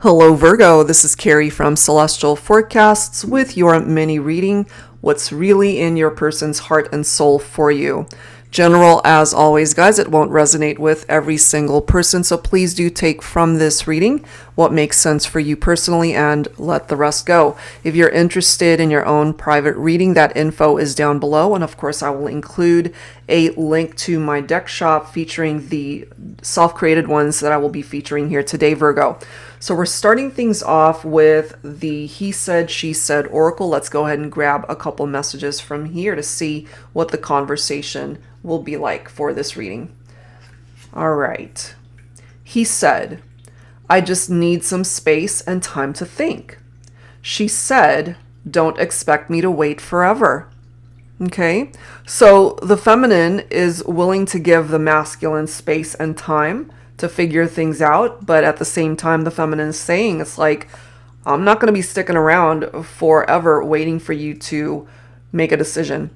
Hello Virgo, this is Carrie from Celestial Forecasts with your mini reading, what's really in your person's heart and soul for you. General as always, guys, it won't resonate with every single person, so please do take from this reading what makes sense for you personally and let the rest go. If you're interested in your own private reading, that info is down below, and of course I will include a link to my deck shop featuring the self-created ones that I will be featuring here today, Virgo. So we're starting things off with the He Said, She Said Oracle. Let's go ahead and grab a couple messages from here to see what the conversation will be like for this reading. All right. He said, I just need some space and time to think. She said, don't expect me to wait forever. Okay, so the feminine is willing to give the masculine space and time to figure things out, but at the same time, the feminine is saying, it's like, I'm not going to be sticking around forever waiting for you to make a decision.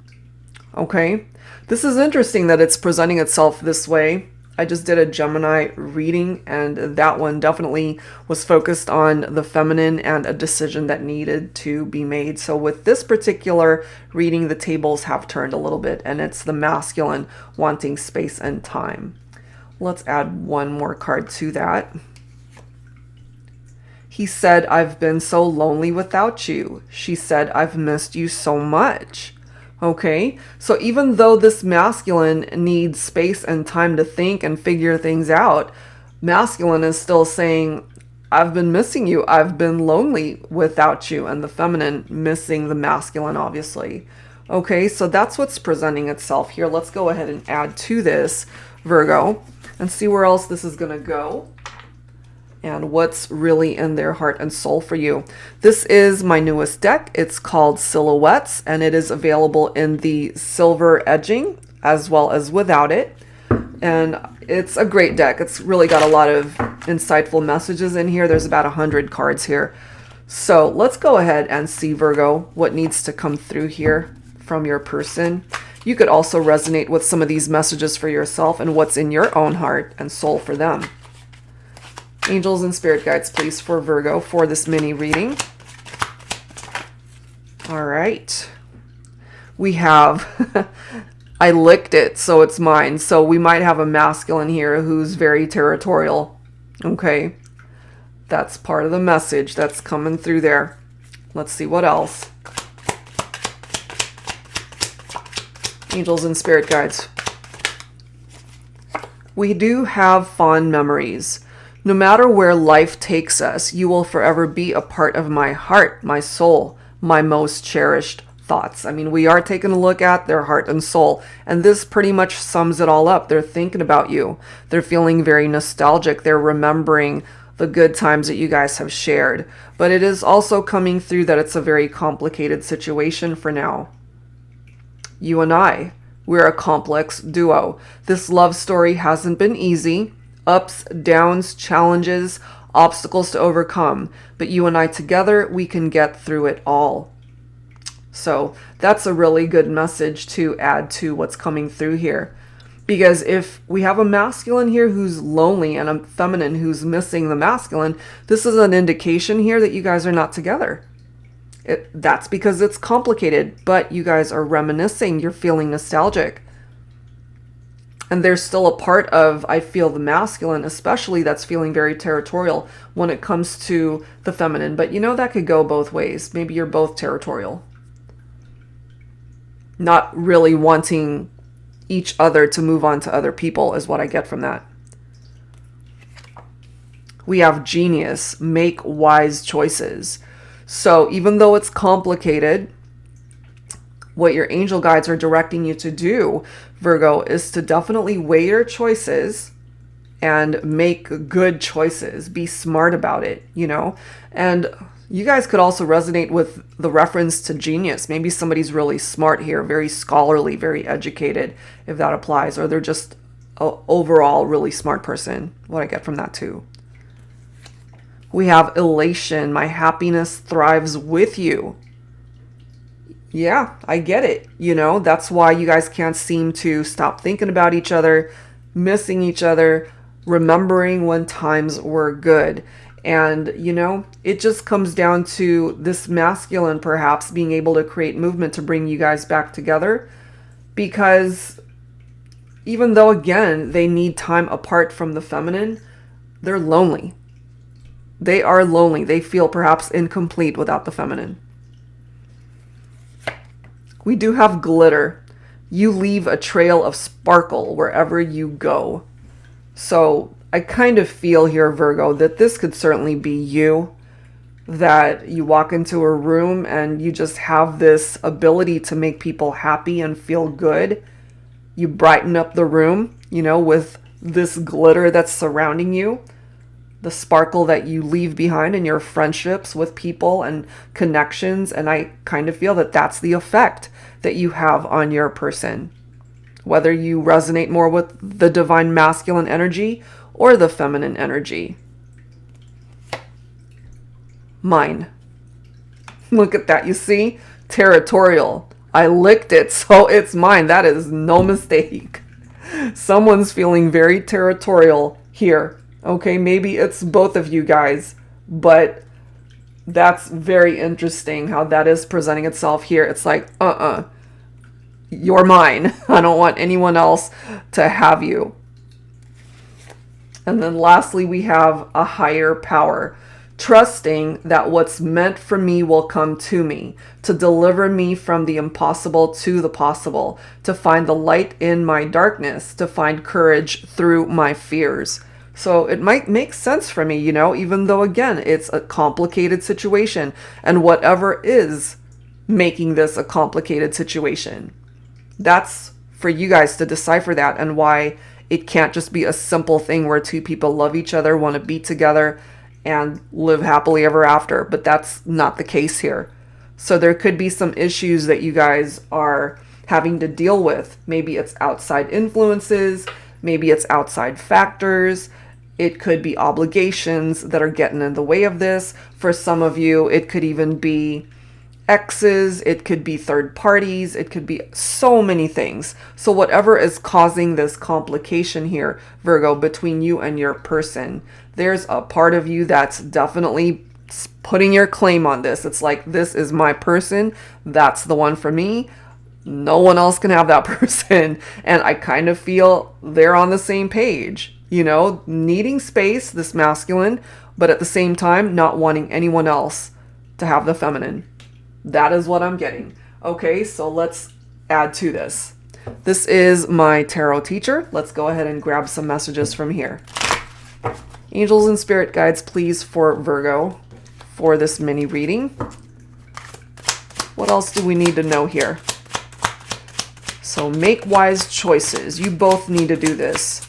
Okay, this is interesting that it's presenting itself this way. I just did a Gemini reading, and that one definitely was focused on the feminine and a decision that needed to be made. So with this particular reading, the tables have turned a little bit, and it's the masculine wanting space and time. Let's add one more card to that. He said, I've been so lonely without you. She said, I've missed you so much. Okay, so even though this masculine needs space and time to think and figure things out, masculine is still saying, I've been missing you. I've been lonely without you. And the feminine missing the masculine, obviously. Okay, so that's what's presenting itself here. Let's go ahead and add to this, Virgo, and see where else this is going to go and what's really in their heart and soul for you. This is my newest deck. It's called Silhouettes, and it is available in the silver edging as well as without it. And it's a great deck. It's really got a lot of insightful messages in here. There's about 100 cards here. So let's go ahead and see, Virgo, what needs to come through here from your person. You could also resonate with some of these messages for yourself and what's in your own heart and soul for them. Angels and spirit guides, please, for Virgo for this mini reading. All right. We have, I licked it, so it's mine. So we might have a masculine here who's very territorial. Okay. That's part of the message that's coming through there. Let's see what else. Angels and spirit guides. We do have fond memories. No matter where life takes us, you will forever be a part of my heart, my soul, my most cherished thoughts. I mean, we are taking a look at their heart and soul, and this pretty much sums it all up. They're thinking about you. They're feeling very nostalgic. They're remembering the good times that you guys have shared. But it is also coming through that it's a very complicated situation for now. You and I, we're a complex duo. This love story hasn't been easy. Ups, downs, challenges, obstacles to overcome. But you and I together, we can get through it all. So that's a really good message to add to what's coming through here. Because if we have a masculine here who's lonely and a feminine who's missing the masculine, this is an indication here that you guys are not together. That's because it's complicated, but you guys are reminiscing. You're feeling nostalgic. And there's still a part of, I feel, the masculine, especially, that's feeling very territorial when it comes to the feminine. But you know, that could go both ways. Maybe you're both territorial. Not really wanting each other to move on to other people is what I get from that. We have genius, make wise choices. So even though it's complicated, what your angel guides are directing you to do, Virgo, is to definitely weigh your choices and make good choices. Be smart about it, you know? And you guys could also resonate with the reference to genius. Maybe somebody's really smart here, very scholarly, very educated, if that applies. Or they're just an overall really smart person. What I get from that too. We have elation. My happiness thrives with you. Yeah, I get it. You know, that's why you guys can't seem to stop thinking about each other, missing each other, remembering when times were good. And, you know, it just comes down to this masculine perhaps being able to create movement to bring you guys back together. Because even though, again, they need time apart from the feminine, they're lonely. They are lonely. They feel perhaps incomplete without the feminine. We do have glitter. You leave a trail of sparkle wherever you go. So I kind of feel here, Virgo, that this could certainly be you. That you walk into a room and you just have this ability to make people happy and feel good. You brighten up the room, you know, with this glitter that's surrounding you. The sparkle that you leave behind in your friendships with people and connections. And I kind of feel that that's the effect that you have on your person. Whether you resonate more with the divine masculine energy or the feminine energy. Mine. Look at that. You see? Territorial. I licked it, so it's mine. That is no mistake. Someone's feeling very territorial here. Okay, maybe it's both of you guys, but that's very interesting how that is presenting itself here. It's like, you're mine. I don't want anyone else to have you. And then lastly, we have a higher power, trusting that what's meant for me will come to me, to deliver me from the impossible to the possible, to find the light in my darkness, to find courage through my fears. So it might make sense for me, you know, even though, again, it's a complicated situation. And whatever is making this a complicated situation, that's for you guys to decipher that, and why it can't just be a simple thing where two people love each other, want to be together, and live happily ever after. But that's not the case here. So there could be some issues that you guys are having to deal with. Maybe it's outside influences. Maybe it's outside factors. It could be obligations that are getting in the way of this. For some of you, it could even be exes. It could be third parties. It could be so many things. So whatever is causing this complication here, Virgo, between you and your person, there's a part of you that's definitely putting your claim on this. It's like, this is my person. That's the one for me. No one else can have that person. And I kind of feel they're on the same page, you know, needing space, this masculine, but at the same time, not wanting anyone else to have the feminine. That is what I'm getting. Okay, so let's add to this. This is my tarot teacher. Let's go ahead and grab some messages from here. Angels and spirit guides, please, for Virgo, for this mini reading. What else do we need to know here? So make wise choices. You both need to do this,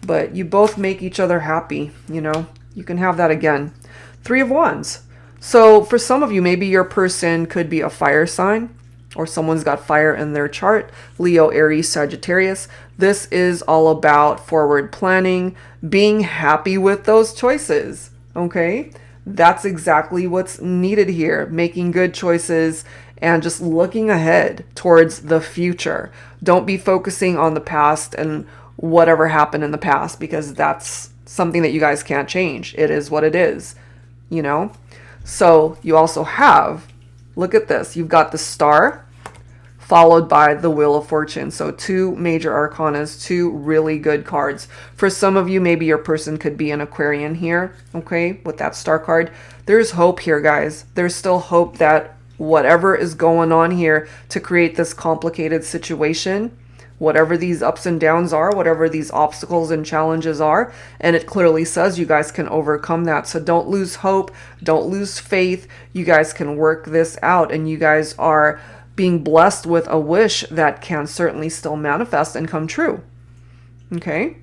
but you both make each other happy. You know, you can have that again. 3 of Wands. So for some of you, maybe your person could be a fire sign, or someone's got fire in their chart. Leo, Aries, Sagittarius. This is all about forward planning, being happy with those choices. Okay, that's exactly what's needed here. Making good choices and just looking ahead towards the future. Don't be focusing on the past and whatever happened in the past, because that's something that you guys can't change. It is what it is, you know? So you also have, look at this, you've got the Star followed by the Wheel of Fortune. So 2 major arcanas, 2 really good cards. For some of you, maybe your person could be an Aquarian here, okay, with that Star card. There's hope here, guys. There's still hope that whatever is going on here to create this complicated situation, whatever these ups and downs are, whatever these obstacles and challenges are, and it clearly says you guys can overcome that. So don't lose hope, don't lose faith. You guys can work this out, and you guys are being blessed with a wish that can certainly still manifest and come true. Okay?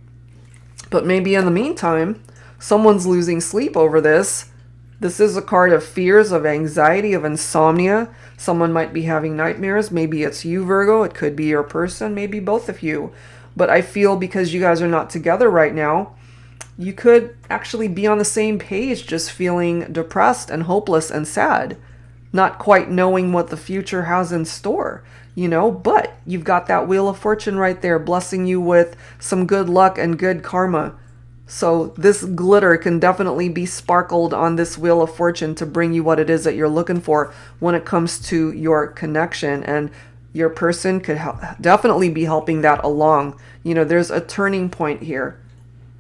But maybe in the meantime, someone's losing sleep over this. This is a card of fears, of anxiety, of insomnia. Someone might be having nightmares. Maybe it's you, Virgo. It could be your person. Maybe both of you. But I feel because you guys are not together right now, you could actually be on the same page, just feeling depressed and hopeless and sad, not quite knowing what the future has in store, you know, but you've got that Wheel of Fortune right there blessing you with some good luck and good karma. So this glitter can definitely be sparkled on this Wheel of Fortune to bring you what it is that you're looking for when it comes to your connection. And your person could definitely be helping that along. You know, there's a turning point here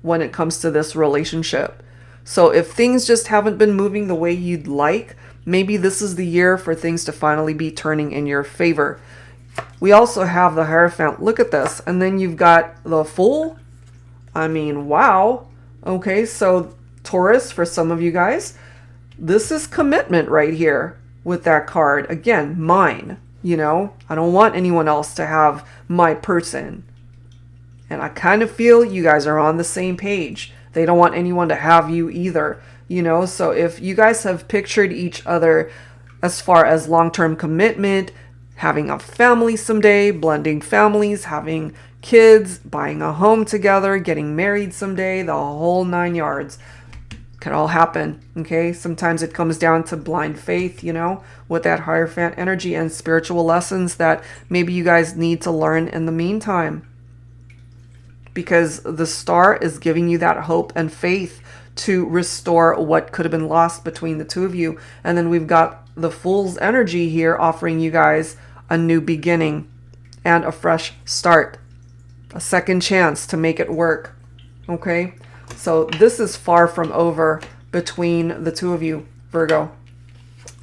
when it comes to this relationship. So if things just haven't been moving the way you'd like, maybe this is the year for things to finally be turning in your favor. We also have the Hierophant. Look at this. And then you've got the Fool. I mean, wow. Okay, so Taurus, for some of you guys, this is commitment right here with that card. Again, mine. You know, I don't want anyone else to have my person. And I kind of feel you guys are on the same page. They don't want anyone to have you either. You know, so if you guys have pictured each other as far as long-term commitment, having a family someday, blending families, having kids, buying a home together, getting married someday, the whole 9 yards. Can all happen, okay? Sometimes it comes down to blind faith, you know, with that Hierophant energy and spiritual lessons that maybe you guys need to learn in the meantime. Because the star is giving you that hope and faith to restore what could have been lost between the two of you. And then we've got the Fool's energy here offering you guys a new beginning and a fresh start. A second chance to make it work. Okay? So this is far from over between the two of you, Virgo.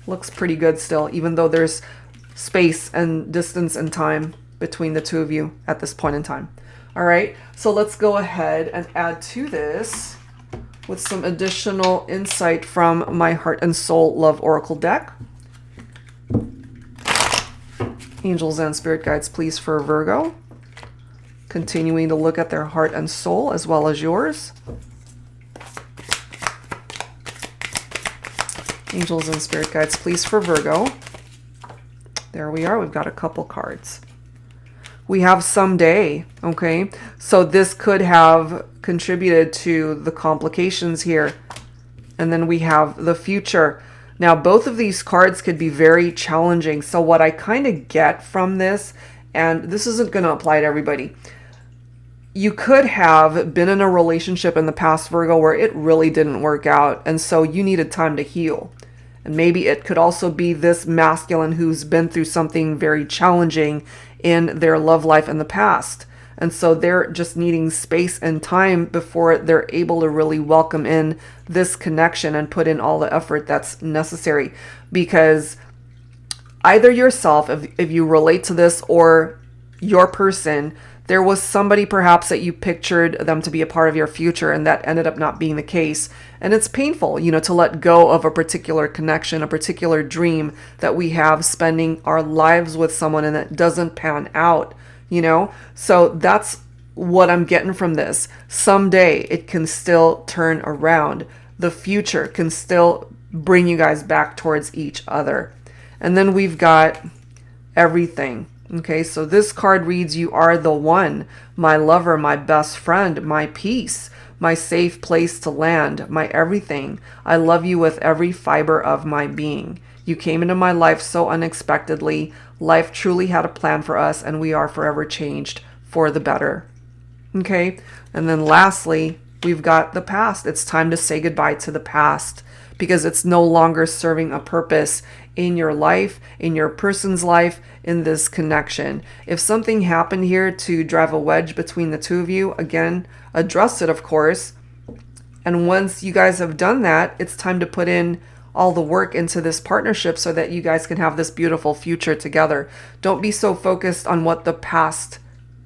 Looks pretty good still, even though there's space and distance and time between the two of you at this point in time. All right, so let's go ahead and add to this with some additional insight from my Heart and Soul Love Oracle deck. Angels and Spirit Guides, please, for Virgo. Continuing to look at their heart and soul as well as yours. Angels and Spirit Guides, please, for Virgo. There we are. We've got a couple cards. We have someday, okay? So this could have contributed to the complications here. And then we have the future. Now, both of these cards could be very challenging. So what I kind of get from this, and this isn't going to apply to everybody, you could have been in a relationship in the past, Virgo, where it really didn't work out. And so you needed time to heal. And maybe it could also be this masculine who's been through something very challenging in their love life in the past. And so they're just needing space and time before they're able to really welcome in this connection and put in all the effort that's necessary. Because either yourself, if you relate to this, or your person, there was somebody perhaps that you pictured them to be a part of your future, and that ended up not being the case. And it's painful, you know, to let go of a particular connection, a particular dream that we have, spending our lives with someone, and it doesn't pan out, you know? So that's what I'm getting from this. Someday it can still turn around. The future can still bring you guys back towards each other. And then we've got everything. Okay, so this card reads, you are the one, my lover, my best friend, my peace, my safe place to land, my everything. I love you with every fiber of my being. You came into my life so unexpectedly. Life truly had a plan for us, and we are forever changed for the better. Okay, and then lastly, we've got the past. It's time to say goodbye to the past, because it's no longer serving a purpose in your life, in your person's life, in this connection. If something happened here to drive a wedge between the two of you, again, address it, of course. And once you guys have done that, it's time to put in all the work into this partnership so that you guys can have this beautiful future together. Don't be so focused on what the past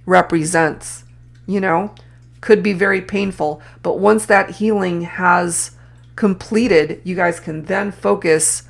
represents, you know? Could be very painful, but once that healing has completed, you guys can then focus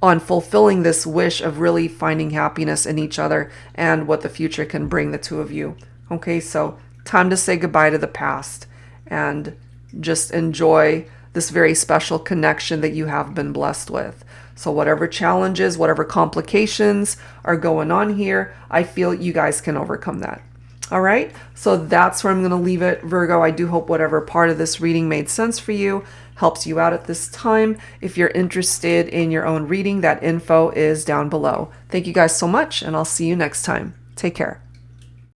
on fulfilling this wish of really finding happiness in each other and what the future can bring the two of you. Okay, so time to say goodbye to the past and just enjoy this very special connection that you have been blessed with. So whatever challenges, whatever complications are going on here, I feel you guys can overcome that. All right, so that's where I'm going to leave it, Virgo. I do hope whatever part of this reading made sense for you, helps you out at this time. If you're interested in your own reading, that info is down below. Thank you guys so much, and I'll see you next time. Take care.